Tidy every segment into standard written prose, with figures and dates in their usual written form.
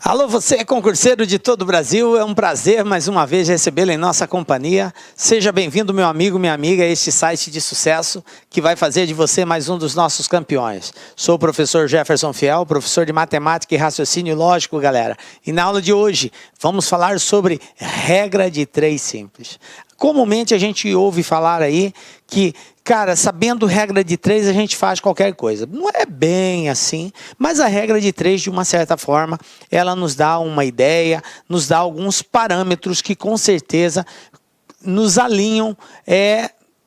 Alô, você concurseiro de todo o Brasil, é um prazer mais uma vez recebê-lo em nossa companhia. Seja bem-vindo, meu amigo, minha amiga, a este site de sucesso que vai fazer de você mais um dos nossos campeões. Sou o professor Jefferson Fiel, professor de matemática e raciocínio lógico, galera. E na aula de hoje vamos falar sobre regra de 3 simples. Comumente a gente ouve falar aí que, cara, sabendo regra de 3 a gente faz qualquer coisa. Não é bem assim, mas a regra de 3, de uma certa forma, ela nos dá uma ideia, nos dá alguns parâmetros que com certeza nos alinham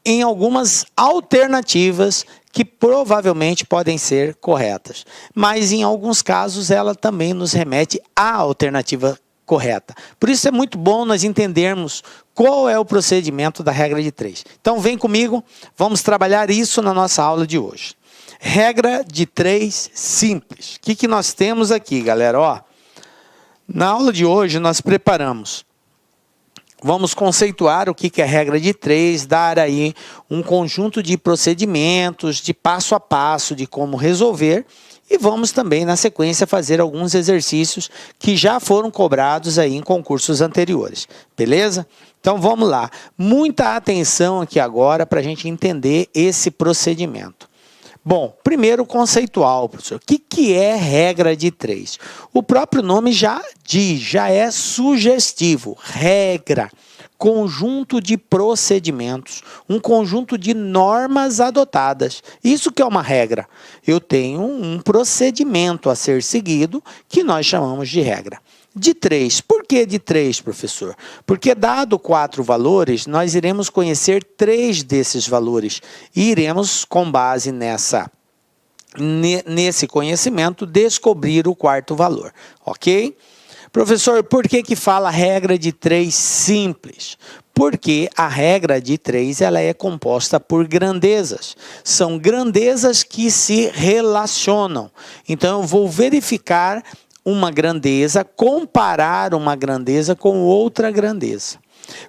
em algumas alternativas que provavelmente podem ser corretas. Mas em alguns casos ela também nos remete à alternativa correta. Por isso é muito bom nós entendermos qual é o procedimento da regra de 3. Então vem comigo, vamos trabalhar isso na nossa aula de hoje. Regra de 3 simples. O que nós temos aqui, galera? Ó, na aula de hoje nós preparamos. Vamos conceituar o que é regra de 3, dar aí um conjunto de procedimentos, de passo a passo, de como resolver. E vamos também, na sequência, fazer alguns exercícios que já foram cobrados aí em concursos anteriores. Beleza? Então, vamos lá. Muita atenção aqui agora para a gente entender esse procedimento. Bom, primeiro conceitual, professor. O que é regra de 3? O próprio nome já diz, já é sugestivo. Regra. Conjunto de procedimentos, um conjunto de normas adotadas. Isso que é uma regra. Eu tenho um procedimento a ser seguido que nós chamamos de regra. De 3. Por que de 3, professor? Porque dado 4 valores, nós iremos conhecer 3 desses valores e iremos, com base nesse conhecimento, descobrir o 4º valor. Ok? Professor, por que fala regra de 3 simples? Porque a regra de 3 ela é composta por grandezas. São grandezas que se relacionam. Então, eu vou verificar uma grandeza, comparar uma grandeza com outra grandeza.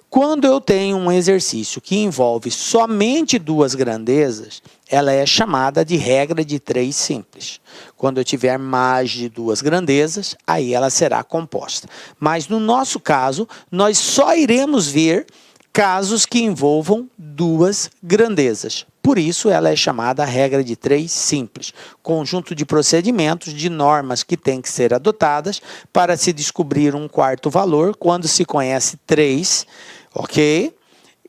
Quando eu tenho um exercício que envolve somente 2 grandezas, ela é chamada de regra de 3 simples. Quando eu tiver mais de 2 grandezas, aí ela será composta. Mas no nosso caso, nós só iremos ver casos que envolvam 2 grandezas. Por isso, ela é chamada regra de 3 simples. Conjunto de procedimentos, de normas que têm que ser adotadas para se descobrir um 4º valor, quando se conhece 3, ok?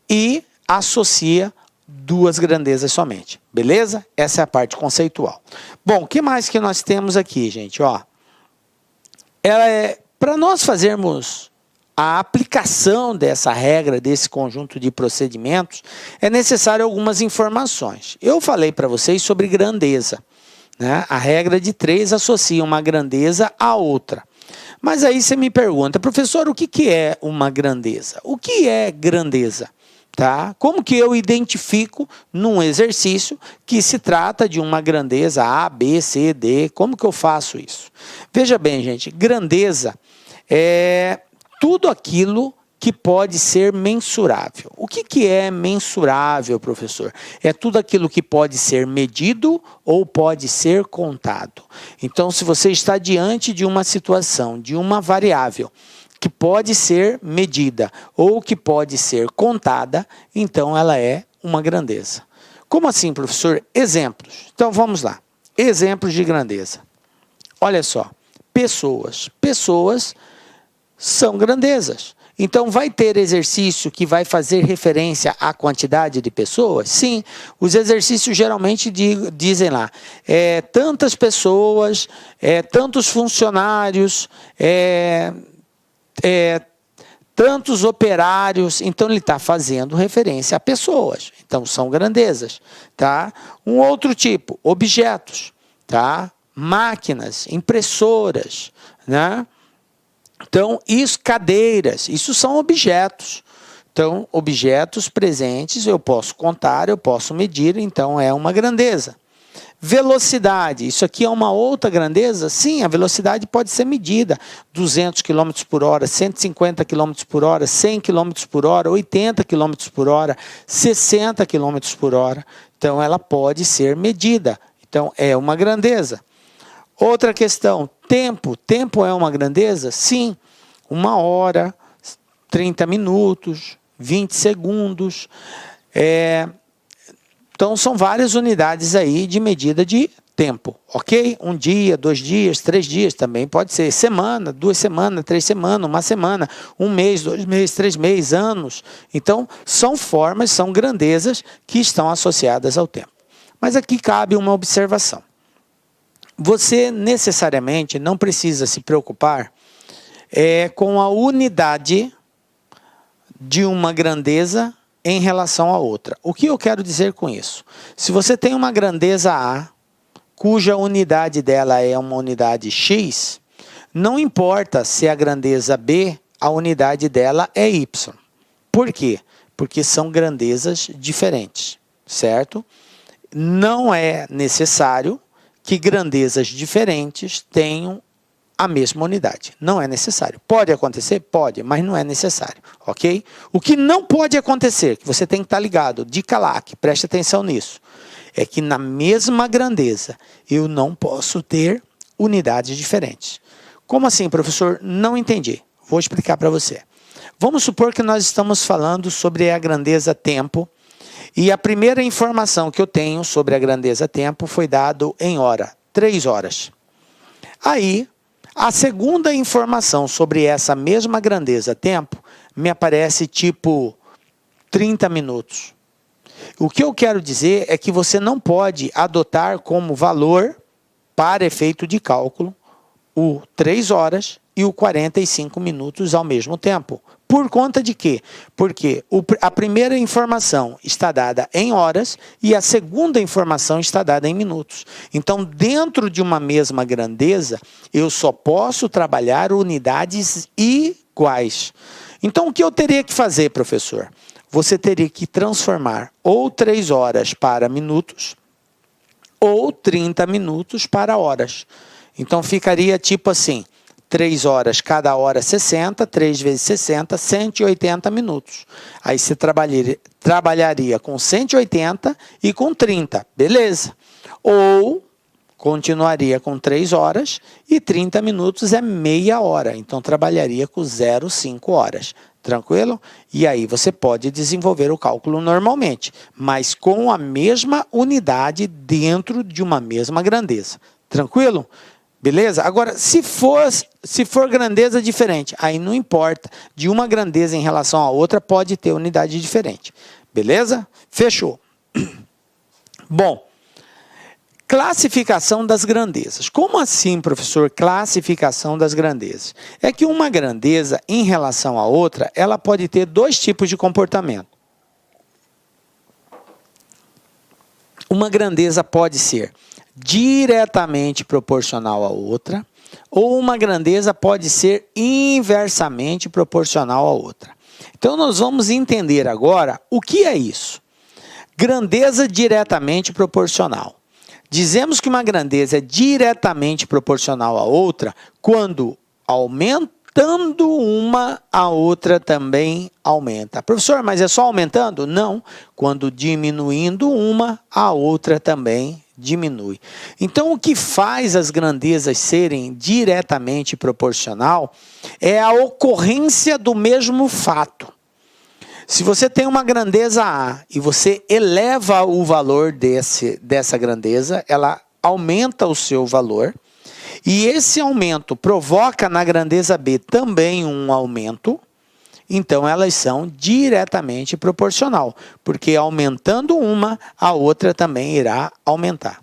E associa 2 grandezas somente, beleza? Essa é a parte conceitual. Bom, o que mais que nós temos aqui, gente? Ó, para nós fazermos a aplicação dessa regra, desse conjunto de procedimentos, é necessário algumas informações. Eu falei para vocês sobre grandeza, né? A regra de 3 associa uma grandeza a outra. Mas aí você me pergunta, professor, o que é uma grandeza? O que é grandeza? Tá? Como que eu identifico num exercício que se trata de uma grandeza A, B, C, D? Como que eu faço isso? Veja bem, gente, grandeza é tudo aquilo que pode ser mensurável. O que é mensurável, professor? É tudo aquilo que pode ser medido ou pode ser contado. Então, se você está diante de uma situação, de uma variável que pode ser medida ou que pode ser contada, então ela é uma grandeza. Como assim, professor? Exemplos. Então, vamos lá. Exemplos de grandeza. Olha só. Pessoas. Pessoas são grandezas. Então, vai ter exercício que vai fazer referência à quantidade de pessoas? Sim, os exercícios geralmente dizem lá, tantas pessoas, tantos funcionários, tantos operários. Então, ele está fazendo referência a pessoas. Então, são grandezas. Tá? Um outro tipo, objetos, tá? Máquinas, impressoras, né? Então, cadeiras, isso são objetos. Então, objetos presentes, eu posso contar, eu posso medir, então é uma grandeza. Velocidade, isso aqui é uma outra grandeza? Sim, a velocidade pode ser medida. 200 km por hora, 150 km por hora, 100 km por hora, 80 km por hora, 60 km por hora. Então, ela pode ser medida. Então, é uma grandeza. Outra questão, tempo. Tempo é uma grandeza? Sim. 1 hora, 30 minutos, 20 segundos. Então, são várias unidades aí de medida de tempo, ok? 1 dia, 2 dias, 3 dias, também pode ser semana, 2 semanas, 3 semanas, 1 semana, 1 mês, 2 meses, 3 meses, anos. Então, são formas, são grandezas que estão associadas ao tempo. Mas aqui cabe uma observação. Você necessariamente não precisa se preocupar com a unidade de uma grandeza em relação a outra. O que eu quero dizer com isso? Se você tem uma grandeza A, cuja unidade dela é uma unidade X, não importa se a grandeza B, a unidade dela é Y. Por quê? Porque são grandezas diferentes, certo? Não é necessário que grandezas diferentes tenham a mesma unidade. Não é necessário. Pode acontecer? Pode, mas não é necessário, ok? O que não pode acontecer, que você tem que estar ligado, dica LAC, preste atenção nisso, é que na mesma grandeza eu não posso ter unidades diferentes. Como assim, professor? Não entendi. Vou explicar para você. Vamos supor que nós estamos falando sobre a grandeza tempo, e a primeira informação que eu tenho sobre a grandeza tempo foi dado em hora, 3 horas. Aí, a segunda informação sobre essa mesma grandeza tempo me aparece tipo 30 minutos. O que eu quero dizer é que você não pode adotar como valor para efeito de cálculo o 3 horas e o 45 minutos ao mesmo tempo. Por conta de quê? Porque a primeira informação está dada em horas e a segunda informação está dada em minutos. Então, dentro de uma mesma grandeza, eu só posso trabalhar unidades iguais. Então, o que eu teria que fazer, professor? Você teria que transformar ou 3 horas para minutos ou 30 minutos para horas. Então, ficaria tipo assim, 3 horas, cada hora 60, 3 vezes 60, 180 minutos. Aí você trabalharia com 180 e com 30, beleza. Ou continuaria com 3 horas e 30 minutos é meia hora. Então, trabalharia com 0,5 horas. Tranquilo? E aí você pode desenvolver o cálculo normalmente, mas com a mesma unidade dentro de uma mesma grandeza. Tranquilo? Beleza? Agora, se for grandeza diferente, aí não importa. De uma grandeza em relação à outra, pode ter unidade diferente. Beleza? Fechou. Bom, classificação das grandezas. Como assim, professor, classificação das grandezas? É que uma grandeza em relação à outra, ela pode ter 2 tipos de comportamento. Uma grandeza pode ser diretamente proporcional à outra, ou uma grandeza pode ser inversamente proporcional à outra. Então, nós vamos entender agora o que é isso. Grandeza diretamente proporcional. Dizemos que uma grandeza é diretamente proporcional à outra quando aumentando uma, a outra também aumenta. Professor, mas é só aumentando? Não. Quando diminuindo uma, a outra também diminui. Então, o que faz as grandezas serem diretamente proporcional é a ocorrência do mesmo fato. Se você tem uma grandeza A e você eleva o valor dessa grandeza, ela aumenta o seu valor, e esse aumento provoca na grandeza B também um aumento, então elas são diretamente proporcional, porque aumentando uma, a outra também irá aumentar.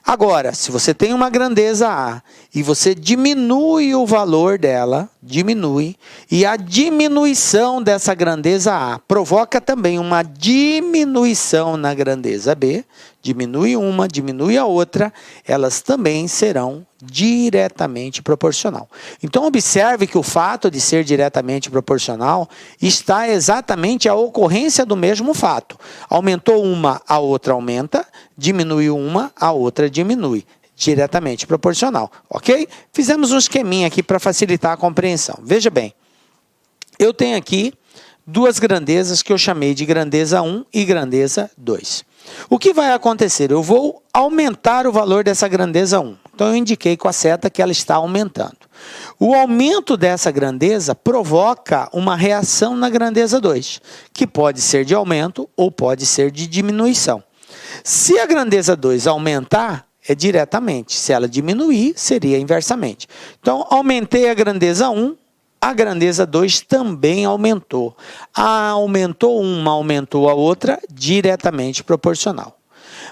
Agora, se você tem uma grandeza A e você diminui o valor dela, e a diminuição dessa grandeza A provoca também uma diminuição na grandeza B, diminui uma, diminui a outra, elas também serão diretamente proporcional. Então, observe que o fato de ser diretamente proporcional está exatamente a ocorrência do mesmo fato. Aumentou uma, a outra aumenta, diminuiu uma, a outra diminui. Diretamente proporcional, ok? Fizemos um esqueminha aqui para facilitar a compreensão. Veja bem, eu tenho aqui 2 grandezas que eu chamei de grandeza 1 e grandeza 2. O que vai acontecer? Eu vou aumentar o valor dessa grandeza 1. Então eu indiquei com a seta que ela está aumentando. O aumento dessa grandeza provoca uma reação na grandeza 2, que pode ser de aumento ou pode ser de diminuição. Se a grandeza 2 aumentar, é diretamente. Se ela diminuir, seria inversamente. Então, aumentei a grandeza 1, a grandeza 2 também aumentou. Aumentou uma, aumentou a outra, diretamente proporcional.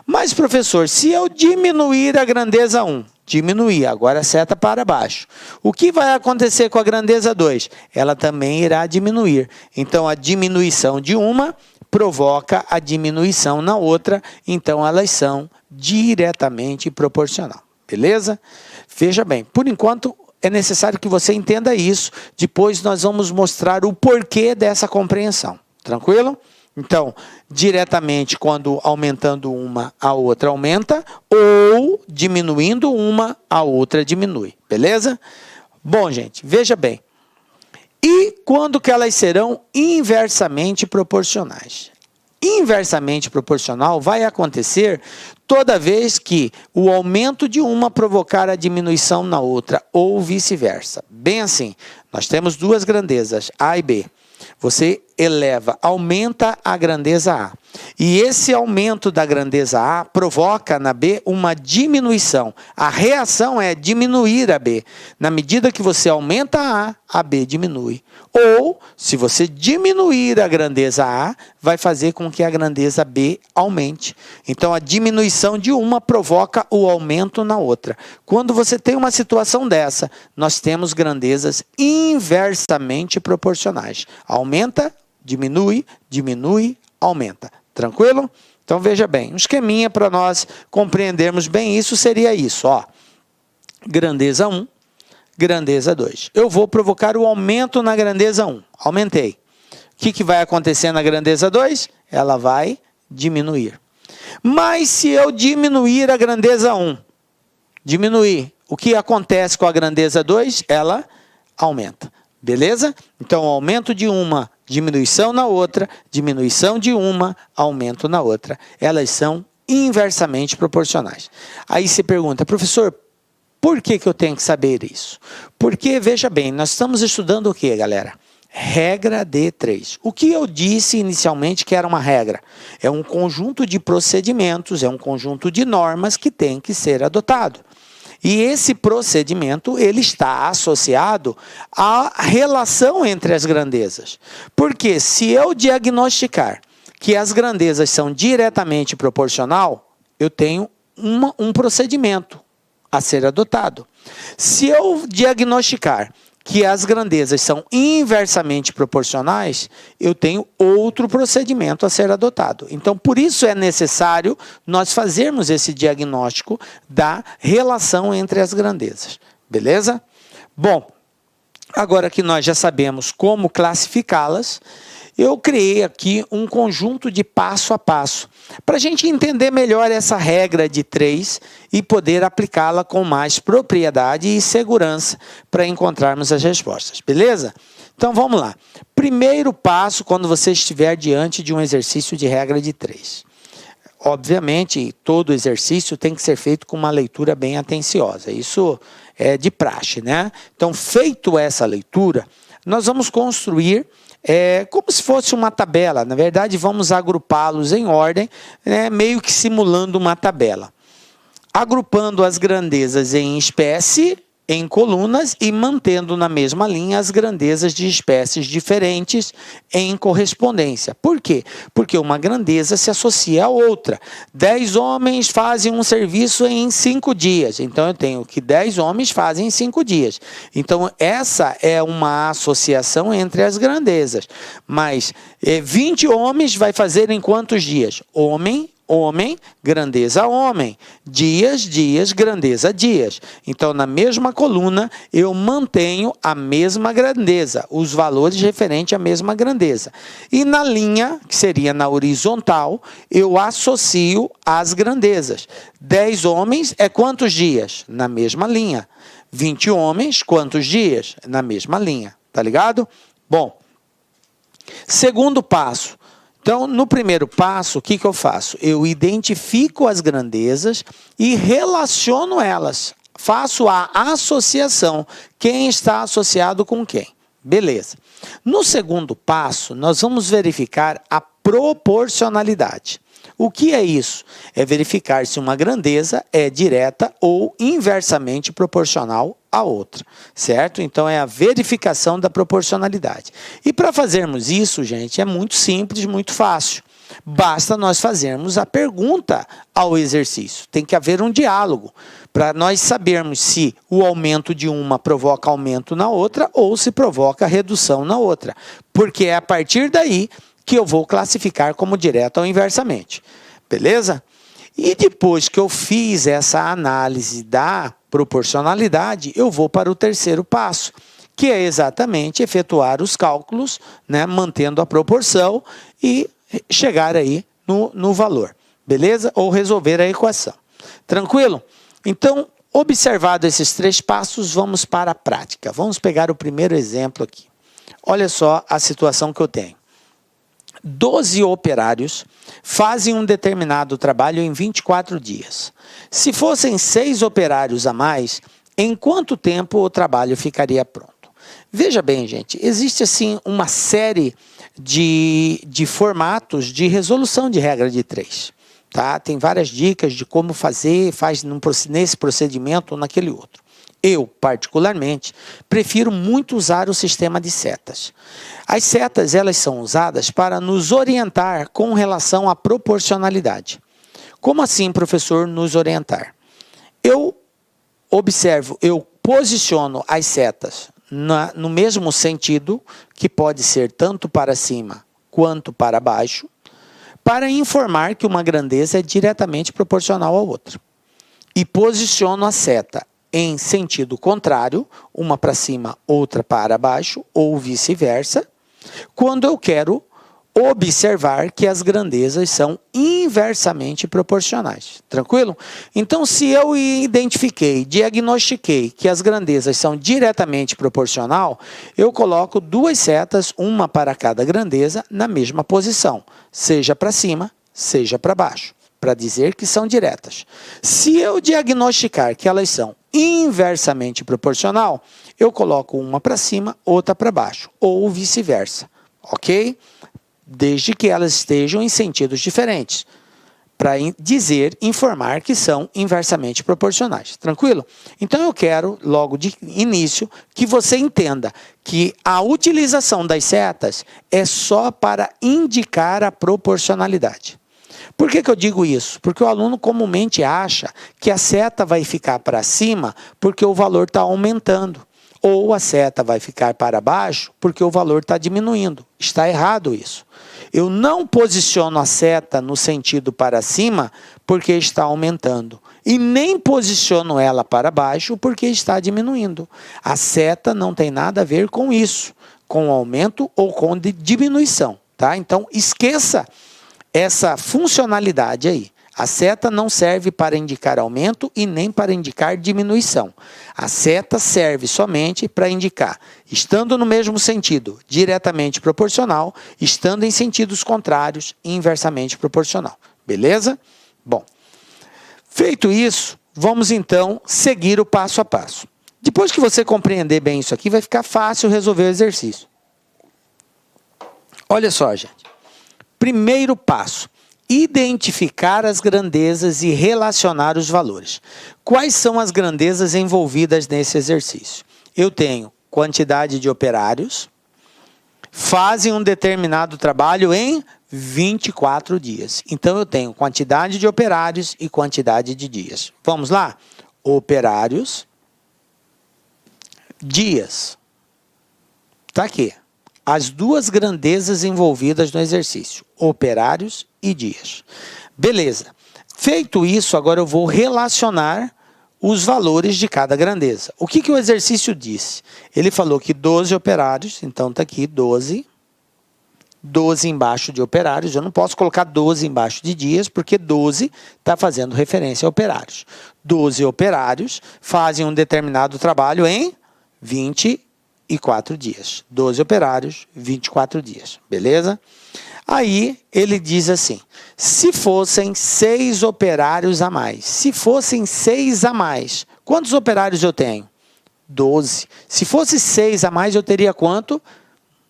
Mas, professor, se eu diminuir a grandeza 1, diminuir, agora seta para baixo. O que vai acontecer com a grandeza 2? Ela também irá diminuir. Então, a diminuição de uma provoca a diminuição na outra, então elas são diretamente proporcional. Beleza? Veja bem, por enquanto é necessário que você entenda isso, depois nós vamos mostrar o porquê dessa compreensão. Tranquilo? Então, diretamente, quando aumentando uma, a outra aumenta, ou diminuindo uma, a outra diminui. Beleza? Bom, gente, veja bem. E quando que elas serão inversamente proporcionais? Inversamente proporcional vai acontecer toda vez que o aumento de uma provocar a diminuição na outra, ou vice-versa. Bem assim, nós temos duas grandezas, A e B. Você eleva, aumenta a grandeza A. E esse aumento da grandeza A provoca na B uma diminuição. A reação é diminuir a B. Na medida que você aumenta a B diminui. Ou, se você diminuir a grandeza A, vai fazer com que a grandeza B aumente. Então, a diminuição de uma provoca o aumento na outra. Quando você tem uma situação dessa, nós temos grandezas inversamente proporcionais. Aumenta, diminui, diminui, aumenta. Tranquilo? Então, veja bem, um esqueminha para nós compreendermos bem isso seria isso, ó. Grandeza 1, grandeza 2. Eu vou provocar o aumento na grandeza 1. Aumentei. O que vai acontecer na grandeza 2? Ela vai diminuir. Mas se eu diminuir a grandeza 1, diminuir, o que acontece com a grandeza 2? Ela aumenta. Beleza? Então, aumento de uma, diminuição na outra, diminuição de uma, aumento na outra. Elas são inversamente proporcionais. Aí você pergunta, professor, por que eu tenho que saber isso? Porque, veja bem, nós estamos estudando o que, galera? Regra de 3. O que eu disse inicialmente que era uma regra? É um conjunto de procedimentos, é um conjunto de normas que tem que ser adotado. E esse procedimento, ele está associado à relação entre as grandezas. Porque se eu diagnosticar que as grandezas são diretamente proporcional, eu tenho um procedimento a ser adotado. Se eu diagnosticar que as grandezas são inversamente proporcionais, eu tenho outro procedimento a ser adotado. Então, por isso é necessário nós fazermos esse diagnóstico da relação entre as grandezas. Beleza? Bom, agora que nós já sabemos como classificá-las, eu criei aqui um conjunto de passo a passo, para a gente entender melhor essa regra de 3 e poder aplicá-la com mais propriedade e segurança para encontrarmos as respostas, beleza? Então vamos lá. Primeiro passo quando você estiver diante de um exercício de regra de 3. Obviamente, todo exercício tem que ser feito com uma leitura bem atenciosa, isso é de praxe, né? Então, feito essa leitura, nós vamos construir como se fosse uma tabela. Na verdade, vamos agrupá-los em ordem, meio que simulando uma tabela. Agrupando as grandezas em espécie, em colunas, e mantendo na mesma linha as grandezas de espécies diferentes em correspondência. Por quê? Porque uma grandeza se associa a outra. 10 homens fazem um serviço em 5 dias. Então, eu tenho que 10 homens fazem em 5 dias. Então, essa é uma associação entre as grandezas. Mas 20 homens vai fazer em quantos dias? Homem, homem, grandeza homem. Dias, dias, grandeza dias. Então, na mesma coluna, eu mantenho a mesma grandeza, os valores referentes à mesma grandeza. E na linha, que seria na horizontal, eu associo as grandezas. 10 homens é quantos dias? Na mesma linha. 20 homens, quantos dias? Na mesma linha. Tá ligado? Bom, segundo passo. Então, no primeiro passo, o que eu faço? Eu identifico as grandezas e relaciono elas. faço a associação. Quem está associado com quem? Beleza. No segundo passo, nós vamos verificar a proporcionalidade. O que é isso? É verificar se uma grandeza é direta ou inversamente proporcional à outra, certo? Então, é a verificação da proporcionalidade. E para fazermos isso, gente, é muito simples, muito fácil. Basta nós fazermos a pergunta ao exercício. Tem que haver um diálogo para nós sabermos se o aumento de uma provoca aumento na outra ou se provoca redução na outra. Porque é a partir daí que eu vou classificar como direta ou inversamente. Beleza? E depois que eu fiz essa análise da proporcionalidade, eu vou para o terceiro passo, que é exatamente efetuar os cálculos, né, mantendo a proporção e chegar aí no valor. Beleza? Ou resolver a equação. Tranquilo? Então, observado esses 3 passos, vamos para a prática. Vamos pegar o primeiro exemplo aqui. Olha só a situação que eu tenho. 12 operários fazem um determinado trabalho em 24 dias. Se fossem 6 operários a mais, em quanto tempo o trabalho ficaria pronto? Veja bem, gente, existe assim uma série de formatos de resolução de regra de 3. Tá? Tem várias dicas de como fazer, faz nesse procedimento ou naquele outro. Eu, particularmente, prefiro muito usar o sistema de setas. As setas, elas são usadas para nos orientar com relação à proporcionalidade. Como assim, professor, nos orientar? Eu observo, eu posiciono as setas no mesmo sentido, que pode ser tanto para cima quanto para baixo, para informar que uma grandeza é diretamente proporcional à outra. E posiciono a seta em sentido contrário, uma para cima, outra para baixo, ou vice-versa, quando eu quero observar que as grandezas são inversamente proporcionais. Tranquilo? Então, se eu diagnostiquei que as grandezas são diretamente proporcional, eu coloco 2 setas, uma para cada grandeza, na mesma posição, seja para cima, seja para baixo, para dizer que são diretas. Se eu diagnosticar que elas são inversamente proporcional, eu coloco uma para cima, outra para baixo, ou vice-versa, ok? Desde que elas estejam em sentidos diferentes, para informar que são inversamente proporcionais. Tranquilo? Então, eu quero, logo de início, que você entenda que a utilização das setas é só para indicar a proporcionalidade. Por que eu digo isso? Porque o aluno comumente acha que a seta vai ficar para cima porque o valor está aumentando. Ou a seta vai ficar para baixo porque o valor está diminuindo. Está errado isso. Eu não posiciono a seta no sentido para cima porque está aumentando. E nem posiciono ela para baixo porque está diminuindo. A seta não tem nada a ver com isso, com aumento ou com diminuição. Tá? Então, esqueça essa funcionalidade aí. A seta não serve para indicar aumento e nem para indicar diminuição. A seta serve somente para indicar, estando no mesmo sentido, diretamente proporcional, estando em sentidos contrários, inversamente proporcional. Beleza? Bom, feito isso, vamos então seguir o passo a passo. Depois que você compreender bem isso aqui, vai ficar fácil resolver o exercício. Olha só, gente. Primeiro passo, identificar as grandezas e relacionar os valores. Quais são as grandezas envolvidas nesse exercício? Eu tenho quantidade de operários, fazem um determinado trabalho em 24 dias. Então, eu tenho quantidade de operários e quantidade de dias. Vamos lá? Operários, dias. Está aqui. As 2 grandezas envolvidas no exercício, operários e dias. Beleza. Feito isso, agora eu vou relacionar os valores de cada grandeza. O que o exercício disse? Ele falou que 12 operários, então está aqui 12. 12 embaixo de operários, eu não posso colocar 12 embaixo de dias, porque 12 está fazendo referência a operários. 12 operários fazem um determinado trabalho em 24 dias. 12 operários, 24 dias. Beleza? Aí, ele diz assim, se fossem 6 operários a mais. Se fossem 6 a mais, Quantos operários eu tenho? 12. Se fosse 6 a mais, eu teria quanto?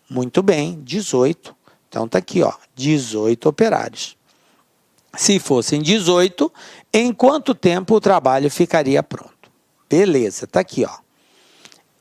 Muito bem, 18. Então está aqui, ó, 18 operários. Se fossem 18, em quanto tempo o trabalho ficaria pronto? Beleza, está aqui, ó.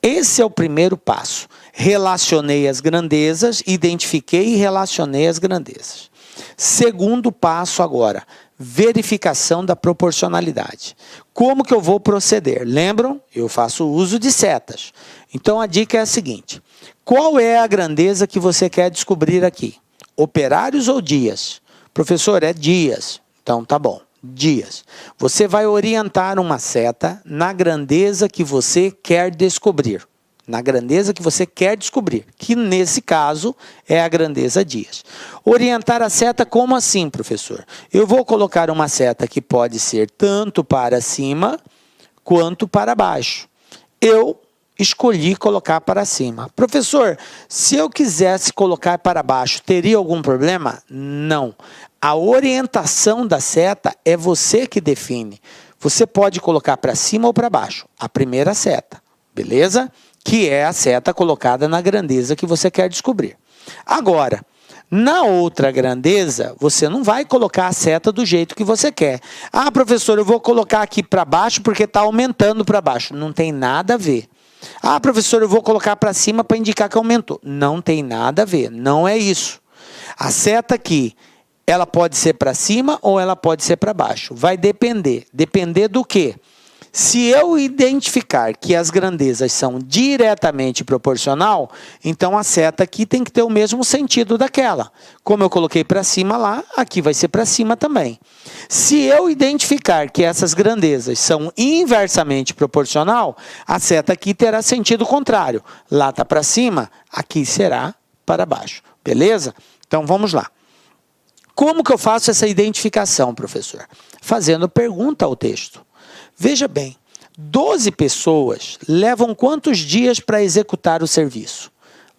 Esse é o primeiro passo. Relacionei as grandezas, identifiquei e relacionei as grandezas. Segundo passo agora, verificação da proporcionalidade. Como que eu vou proceder? Lembram? Eu faço uso de setas. Então a dica é a seguinte: qual é a grandeza que você quer descobrir aqui? Operários ou dias? Professor, é dias. Então tá bom, dias. Você vai orientar uma seta na grandeza que você quer descobrir. Na grandeza que você quer descobrir, que nesse caso é a grandeza dias. Orientar a seta como assim, professor? Eu vou colocar uma seta que pode ser tanto para cima quanto para baixo. Eu escolhi colocar para cima. Professor, se eu quisesse colocar para baixo, teria algum problema? Não. A orientação da seta é você que define. Você pode colocar para cima ou para baixo. A primeira seta, beleza? Que é a seta colocada na grandeza que você quer descobrir. Agora, na outra grandeza, você não vai colocar a seta do jeito que você quer. Ah, professor, eu vou colocar aqui para baixo porque está aumentando para baixo. Não tem nada a ver. Ah, professor, eu vou colocar para cima para indicar que aumentou. Não tem nada a ver, não é isso. A seta aqui, ela pode ser para cima ou ela pode ser para baixo. Vai depender. Depender do quê? Se eu identificar que as grandezas são diretamente proporcional, então a seta aqui tem que ter o mesmo sentido daquela. Como eu coloquei para cima lá, aqui vai ser para cima também. Se eu identificar que essas grandezas são inversamente proporcional, a seta aqui terá sentido contrário. Lá está para cima, aqui será para baixo. Beleza? Então vamos lá. Como que eu faço essa identificação, professor? Fazendo pergunta ao texto. Veja bem, 12 pessoas levam quantos dias para executar o serviço?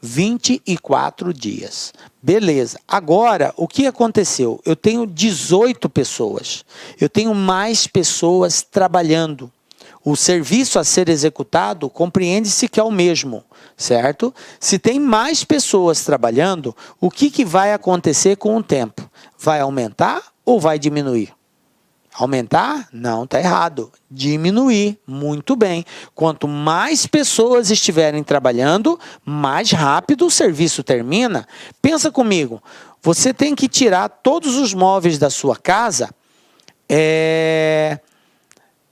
24 dias. Beleza. Agora, o que aconteceu? Eu tenho 18 pessoas. Eu tenho mais pessoas trabalhando. O serviço a ser executado compreende-se que é o mesmo, certo? Se tem mais pessoas trabalhando, o que vai acontecer com o tempo? Vai aumentar ou vai diminuir? Aumentar? Não, está errado. Diminuir. Muito bem. Quanto mais pessoas estiverem trabalhando, mais rápido o serviço termina. Pensa comigo. Você tem que tirar todos os móveis da sua casa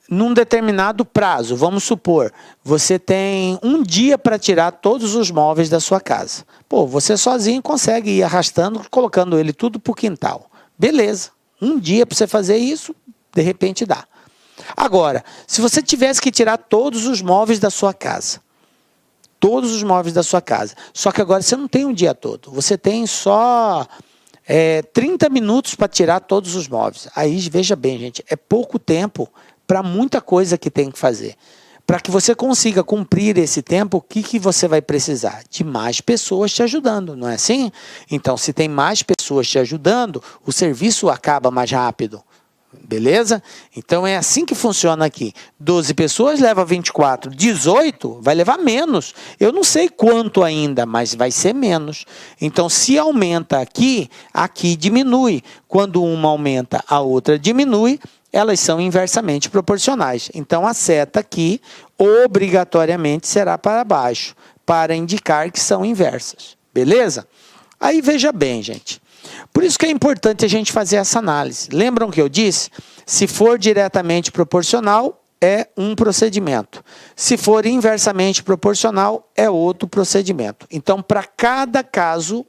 num determinado prazo. Vamos supor, você tem um dia para tirar todos os móveis da sua casa. Pô, você sozinho consegue ir arrastando, colocando ele tudo para o quintal. Beleza. Um dia para você fazer isso, de repente dá. Agora, se você tivesse que tirar todos os móveis da sua casa, só que agora você não tem um dia todo, você tem só 30 minutos para tirar todos os móveis. Aí, veja bem, gente, é pouco tempo para muita coisa que tem que fazer. Para que você consiga cumprir esse tempo, o que você vai precisar? De mais pessoas te ajudando, não é assim? Então, se tem mais pessoas te ajudando, o serviço acaba mais rápido. Beleza? Então, é assim que funciona aqui. 12 pessoas leva 24. 18 vai levar menos. Eu não sei quanto ainda, mas vai ser menos. Então, se aumenta aqui, aqui diminui. Quando uma aumenta, a outra diminui. Elas são inversamente proporcionais. Então, a seta aqui, obrigatoriamente, será para baixo, para indicar que são inversas. Beleza? Aí, veja bem, gente. Por isso que é importante a gente fazer essa análise. Lembram que eu disse? Se for diretamente proporcional, é um procedimento. Se for inversamente proporcional, é outro procedimento. Então, para cada caso,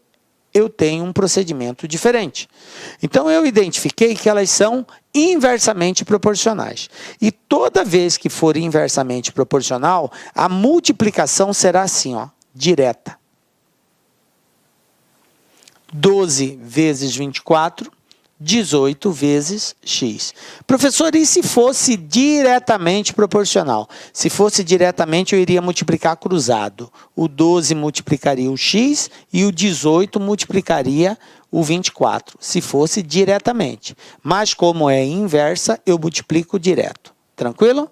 eu tenho um procedimento diferente. Então, eu identifiquei que elas são inversamente proporcionais. E toda vez que for inversamente proporcional, a multiplicação será assim, ó, direta. 12 vezes 24, 18 vezes x. Professor, e se fosse diretamente proporcional? Se fosse diretamente, eu iria multiplicar cruzado. O 12 multiplicaria o x e o 18 multiplicaria o 24, se fosse diretamente. Mas como é inversa, eu multiplico direto. Tranquilo?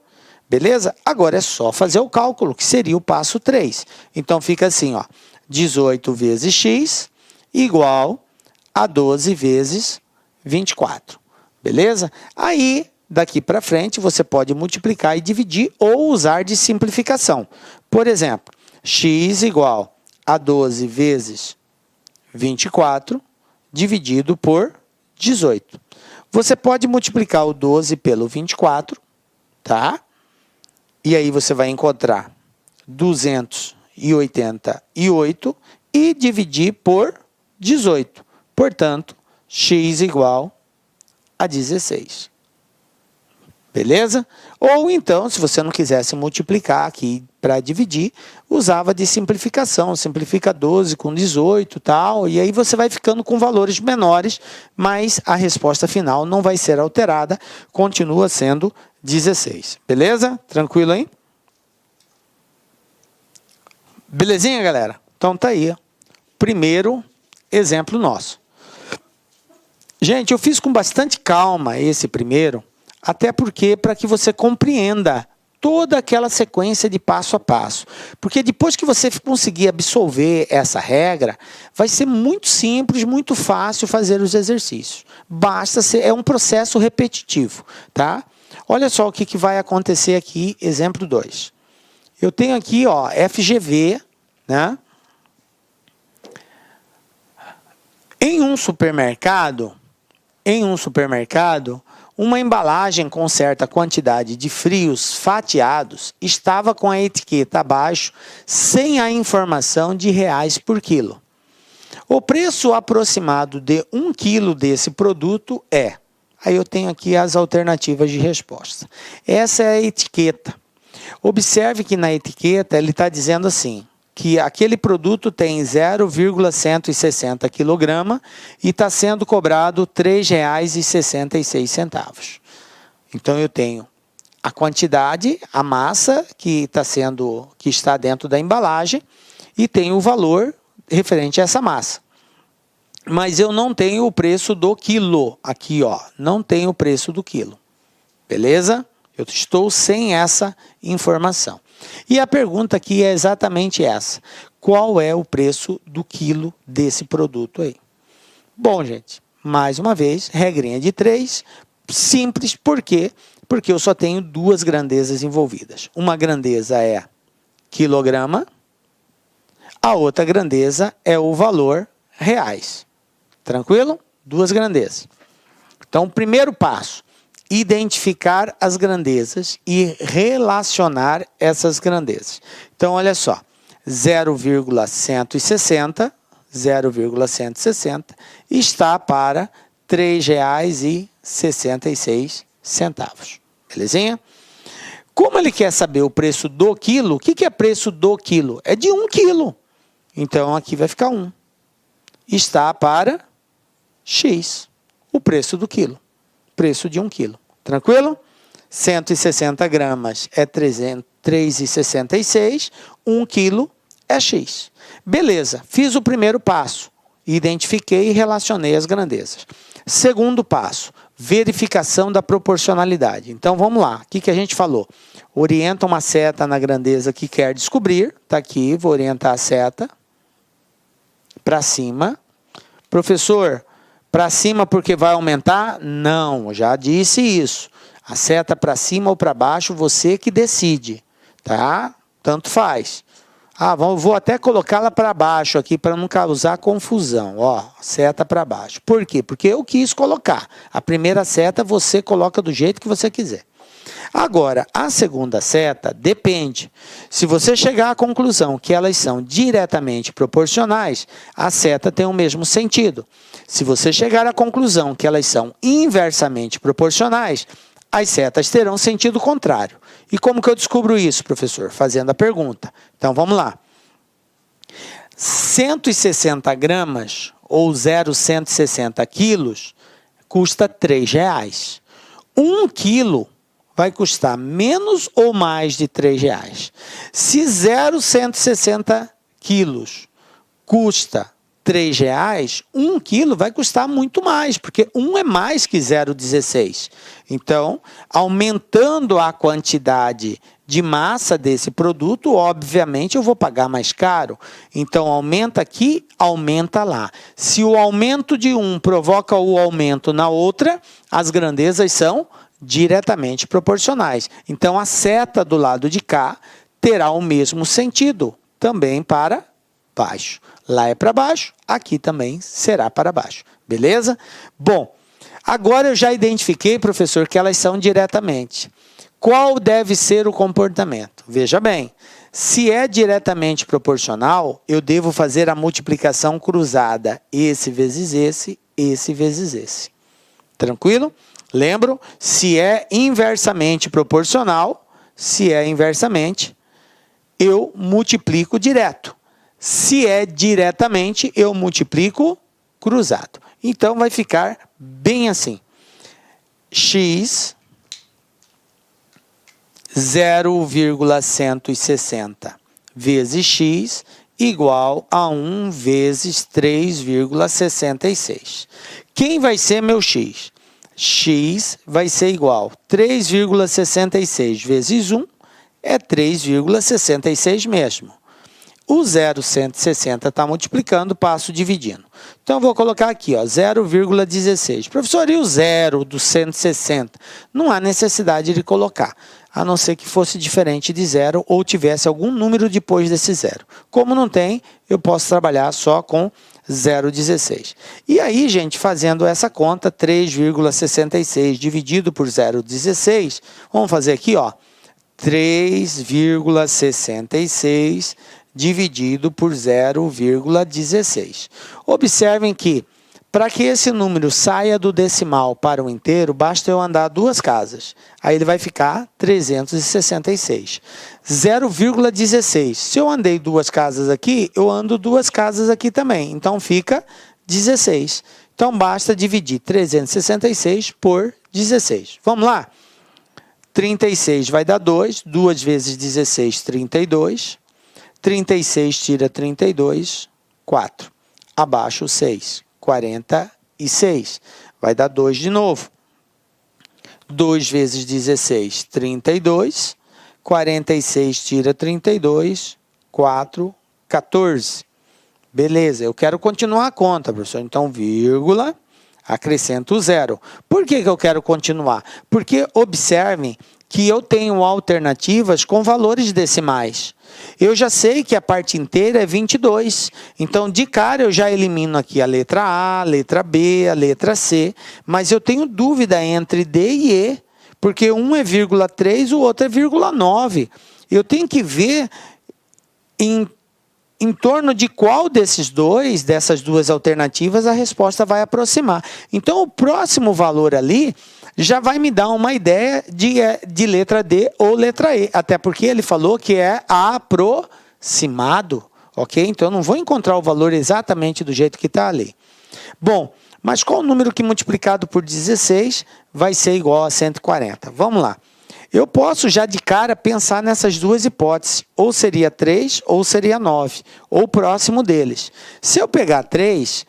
Beleza? Agora é só fazer o cálculo, que seria o passo 3. Então, fica assim, ó, 18 vezes x igual a 12 vezes 24. Beleza? Aí, daqui para frente, você pode multiplicar e dividir ou usar de simplificação. Por exemplo, x igual a 12 vezes 24 dividido por 18. Você pode multiplicar o 12 pelo 24, tá? E aí você vai encontrar 288 e dividir por 18. Portanto, x igual a 16. Beleza? Ou então, se você não quisesse multiplicar aqui para dividir, usava de simplificação. Simplifica 12 com 18 e tal, e aí você vai ficando com valores menores, mas a resposta final não vai ser alterada, continua sendo 16. Beleza? Tranquilo aí? Belezinha, galera? Então tá aí. Primeiro exemplo nosso. Gente, eu fiz com bastante calma esse primeiro, até porque para que você compreenda toda aquela sequência de passo a passo. Porque depois que você conseguir absorver essa regra, vai ser muito simples, muito fácil fazer os exercícios. Basta ser, é um processo repetitivo, tá? Olha só o que vai acontecer aqui, exemplo 2. Eu tenho aqui, ó, FGV, né? Em um supermercado, uma embalagem com certa quantidade de frios fatiados estava com a etiqueta abaixo, sem a informação de reais por quilo. O preço aproximado de 1 quilo desse produto é... Aí eu tenho aqui as alternativas de resposta. Essa é a etiqueta. Observe que na etiqueta ele está dizendo assim, que aquele produto tem 0,160 kg e está sendo cobrado R$ 3,66. Então, eu tenho a quantidade, a massa que está dentro da embalagem e tenho o valor referente a essa massa. Mas eu não tenho o preço do quilo. Aqui, ó, não tenho o preço do quilo. Beleza? Eu estou sem essa informação. E a pergunta aqui é exatamente essa. Qual é o preço do quilo desse produto aí? Bom, gente, mais uma vez, regrinha de 3, simples, por quê? Porque eu só tenho duas grandezas envolvidas. Uma grandeza é quilograma, a outra grandeza é o valor reais. Tranquilo? Duas grandezas. Então, primeiro passo, identificar as grandezas e relacionar essas grandezas. Então, olha só, 0,160 está para R$ 3,66. Belezinha? Como ele quer saber o preço do quilo, o que é preço do quilo? É de 1 quilo. Então, aqui vai ficar 1. Está para X, o preço do quilo. Preço de 1 quilo. Tranquilo? 160 gramas é 3,66. 1 quilo é X. Beleza, fiz o primeiro passo. Identifiquei e relacionei as grandezas. Segundo passo, verificação da proporcionalidade. Então, vamos lá. O que a gente falou? Orienta uma seta na grandeza que quer descobrir. Está aqui, vou orientar a seta para cima. Professor, para cima porque vai aumentar? Não, já disse isso. A seta para cima ou para baixo, você que decide, tá? Tanto faz. Vou até colocá-la para baixo aqui para não causar confusão. Ó, seta para baixo. Por quê? Porque eu quis colocar. A primeira seta você coloca do jeito que você quiser. Agora, a segunda seta depende. Se você chegar à conclusão que elas são diretamente proporcionais, a seta tem o mesmo sentido. Se você chegar à conclusão que elas são inversamente proporcionais, as setas terão sentido contrário. E como que eu descubro isso, professor? Fazendo a pergunta. Então, vamos lá. 160 gramas ou 0,160 quilos custa R$ 3,00. 1 quilo vai custar menos ou mais de R$ 3,00. Se 0,160 quilos custa R$3, 1 quilo vai custar muito mais, porque 1 é mais que 0,16. Então, aumentando a quantidade de massa desse produto, obviamente eu vou pagar mais caro. Então, aumenta aqui, aumenta lá. Se o aumento de um provoca o aumento na outra, as grandezas são diretamente proporcionais. Então, a seta do lado de cá terá o mesmo sentido, também para baixo. Lá é para baixo, aqui também será para baixo. Beleza? Bom, agora eu já identifiquei, professor, que elas são diretamente. Qual deve ser o comportamento? Veja bem, se é diretamente proporcional, eu devo fazer a multiplicação cruzada. Esse vezes esse vezes esse. Tranquilo? Lembro, se é inversamente proporcional, eu multiplico direto. Se é diretamente, eu multiplico cruzado. Então, vai ficar bem assim. X 0,160 vezes x igual a 1 vezes 3,66. Quem vai ser meu x? X vai ser igual a 3,66 vezes 1 é 3,66 mesmo. O 0,160 está multiplicando, passo dividindo. Então, eu vou colocar aqui, 0,16. Professor, e o zero do 160? Não há necessidade de colocar, a não ser que fosse diferente de zero ou tivesse algum número depois desse zero. Como não tem, eu posso trabalhar só com 0,16. E aí, gente, fazendo essa conta, 3,66 dividido por 0,16, vamos fazer aqui, 3,66 dividido por 0,16. Observem que, para que esse número saia do decimal para o inteiro, basta eu andar 2 casas. Aí ele vai ficar 366. 0,16. Se eu andei 2 casas aqui, eu ando 2 casas aqui também. Então, fica 16. Então, basta dividir 366 por 16. Vamos lá? 36 vai dar 2. 2 vezes 16, 32. 36 tira 32, 4. Abaixo 6, 46. Vai dar 2 de novo. 2 vezes 16, 32. 46 tira 32, 4, 14. Beleza, eu quero continuar a conta, professor. Então, vírgula, acrescento 0. Por que eu quero continuar? Porque observem que eu tenho alternativas com valores decimais. Eu já sei que a parte inteira é 22. Então, de cara, eu já elimino aqui a letra A, a letra B, a letra C. Mas eu tenho dúvida entre D e E, porque um é 0,3, o outro é 0,9. Eu tenho que ver em torno de qual dessas duas alternativas, a resposta vai aproximar. Então, o próximo valor ali já vai me dar uma ideia de letra D ou letra E, até porque ele falou que é aproximado, ok? Então, eu não vou encontrar o valor exatamente do jeito que está ali. Bom, mas qual o número que multiplicado por 16 vai ser igual a 140? Vamos lá. Eu posso já de cara pensar nessas duas hipóteses, ou seria 3 ou seria 9, ou próximo deles. Se eu pegar 3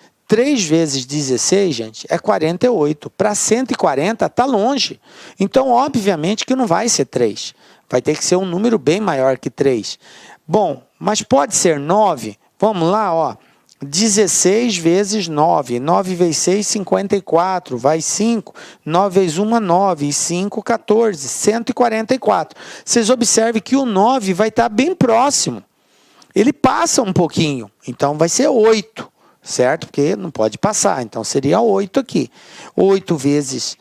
vezes 16, gente, é 48. Para 140 está longe. Então, obviamente que não vai ser 3. Vai ter que ser um número bem maior que 3. Bom, mas pode ser 9? Vamos lá, 16 vezes 9. 9 vezes 6, 54. Vai 5. 9 vezes 1, 9. E 5, 14. 144. Vocês observem que o 9 vai estar bem próximo. Ele passa um pouquinho. Então, vai ser 8. Certo? Porque não pode passar. Então, seria 8 aqui. 8 vezes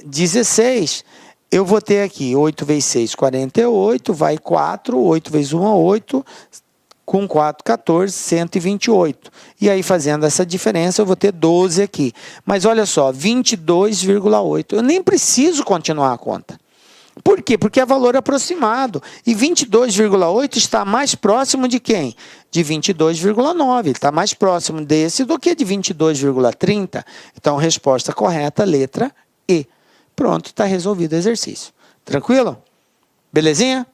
16. Eu vou ter aqui 8 vezes 6, 48. Vai 4. 8 vezes 1, 8. Com 4, 14, 128. E aí, fazendo essa diferença, eu vou ter 12 aqui. Mas olha só, 22,8. Eu nem preciso continuar a conta. Por quê? Porque é valor aproximado. E 22,8 está mais próximo de quem? De 22,9. Ele está mais próximo desse do que de 22,30. Então, resposta correta, letra E. Pronto, está resolvido o exercício. Tranquilo? Belezinha?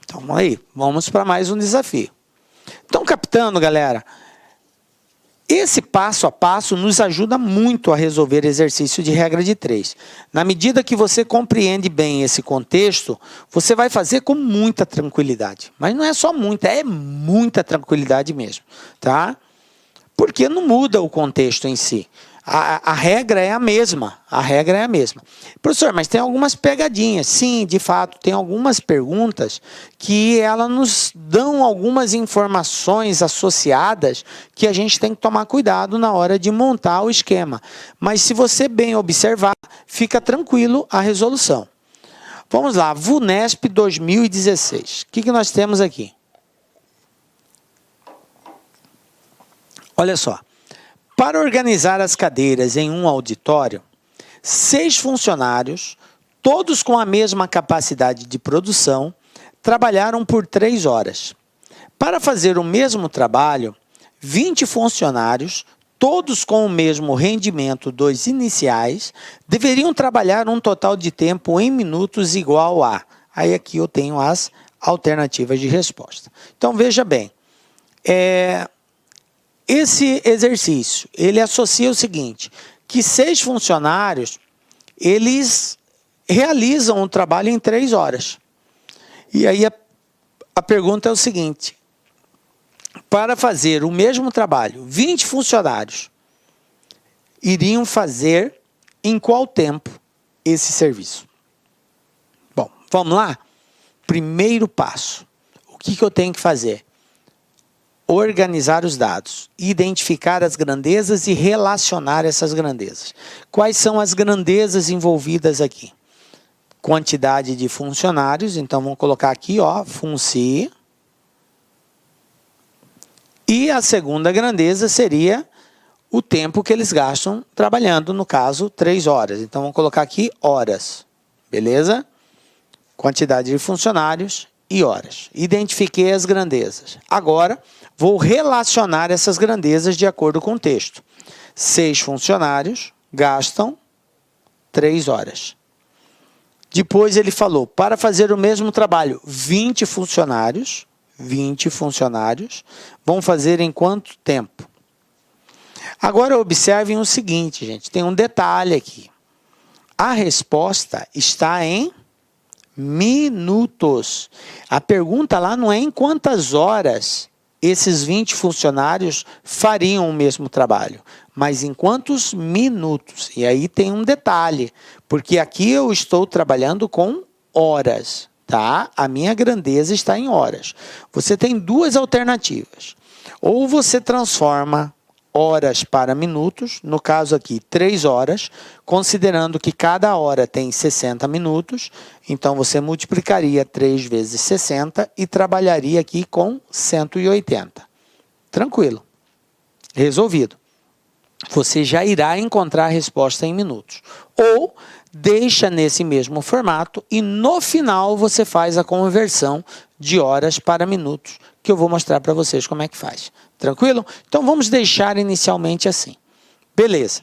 Então, aí, vamos para mais um desafio. Estão captando, galera? Esse passo a passo nos ajuda muito a resolver exercício de regra de 3. Na medida que você compreende bem esse contexto, você vai fazer com muita tranquilidade. Mas não é só muita, é muita tranquilidade mesmo, tá? Porque não muda o contexto em si. A regra é a mesma. A regra é a mesma. Professor, mas tem algumas pegadinhas. Sim, de fato, tem algumas perguntas que elas nos dão algumas informações associadas que a gente tem que tomar cuidado na hora de montar o esquema. Mas se você bem observar, fica tranquilo a resolução. Vamos lá, VUNESP 2016. O que nós temos aqui? Olha só. Para organizar as cadeiras em um auditório, 6 funcionários, todos com a mesma capacidade de produção, trabalharam por 3 horas. Para fazer o mesmo trabalho, 20 funcionários, todos com o mesmo rendimento dos iniciais, deveriam trabalhar um total de tempo em minutos igual a... Aí aqui eu tenho as alternativas de resposta. Então, veja bem, esse exercício, ele associa o seguinte, que 6 funcionários, eles realizam o trabalho em 3 horas. E aí a pergunta é o seguinte, para fazer o mesmo trabalho, 20 funcionários iriam fazer em qual tempo esse serviço? Bom, vamos lá? Primeiro passo, o que eu tenho que fazer? Organizar os dados, identificar as grandezas e relacionar essas grandezas. Quais são as grandezas envolvidas aqui? Quantidade de funcionários, então vamos colocar aqui, ó, FUNCI. E a segunda grandeza seria o tempo que eles gastam trabalhando, no caso, 3 horas. Então vamos colocar aqui horas, beleza? Quantidade de funcionários e horas. Identifiquei as grandezas. Agora, vou relacionar essas grandezas de acordo com o texto. 6 funcionários gastam 3 horas. Depois ele falou, para fazer o mesmo trabalho, 20 funcionários vão fazer em quanto tempo? Agora observem o seguinte, gente, tem um detalhe aqui. A resposta está em minutos. A pergunta lá não é em quantas horas esses 20 funcionários fariam o mesmo trabalho, mas em quantos minutos. E aí tem um detalhe, porque aqui eu estou trabalhando com horas, tá? A minha grandeza está em horas. Você tem 2 alternativas. Ou você transforma horas para minutos, no caso aqui 3 horas, considerando que cada hora tem 60 minutos, então você multiplicaria 3 vezes 60 e trabalharia aqui com 180. Tranquilo. Resolvido. Você já irá encontrar a resposta em minutos. Ou deixa nesse mesmo formato e no final você faz a conversão de horas para minutos, que eu vou mostrar para vocês como é que faz. Tranquilo? Então vamos deixar inicialmente assim. Beleza.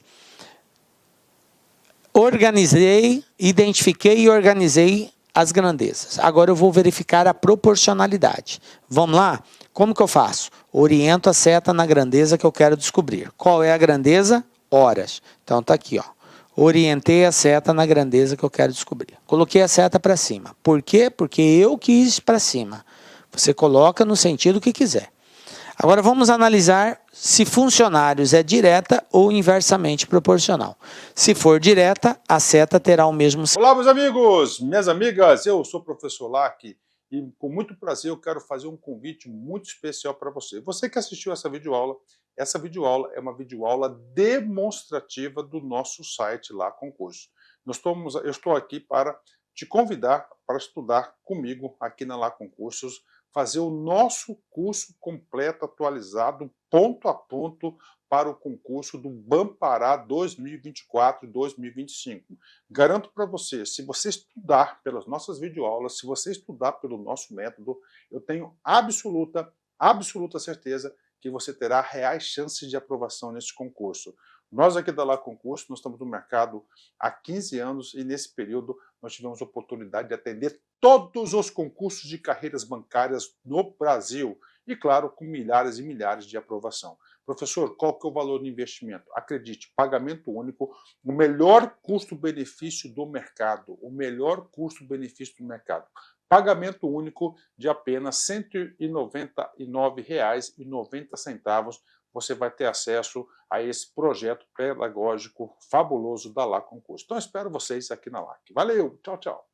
Organizei, identifiquei e organizei as grandezas. Agora eu vou verificar a proporcionalidade. Vamos lá? Como que eu faço? Oriento a seta na grandeza que eu quero descobrir. Qual é a grandeza? Horas. Então está aqui, ó. Orientei a seta na grandeza que eu quero descobrir. Coloquei a seta para cima. Por quê? Porque eu quis para cima. Você coloca no sentido que quiser. Agora vamos analisar se funcionários é direta ou inversamente proporcional. Se for direta, a seta terá o mesmo... Olá, meus amigos, minhas amigas, eu sou o professor Lac e com muito prazer eu quero fazer um convite muito especial para você. Você que assistiu essa videoaula é uma videoaula demonstrativa do nosso site Lá Concurso. Eu estou aqui para te convidar para estudar comigo aqui na Lá Concursos, fazer o nosso curso completo, atualizado, ponto a ponto, para o concurso do Bampará 2024 e 2025. Garanto para você, se você estudar pelas nossas videoaulas, se você estudar pelo nosso método, eu tenho absoluta certeza que você terá reais chances de aprovação nesse concurso. Nós aqui da Lá Concurso, nós estamos no mercado há 15 anos e nesse período nós tivemos a oportunidade de atender todos os concursos de carreiras bancárias no Brasil. e, claro, com milhares e milhares de aprovação. Professor, qual que é o valor do investimento? Acredite, pagamento único, o melhor custo-benefício do mercado, o melhor custo-benefício do mercado. Pagamento único de apenas R$ 199,90. Você vai ter acesso a esse projeto pedagógico fabuloso da LAC Concurso. Então, espero vocês aqui na LAC. Valeu, tchau, tchau.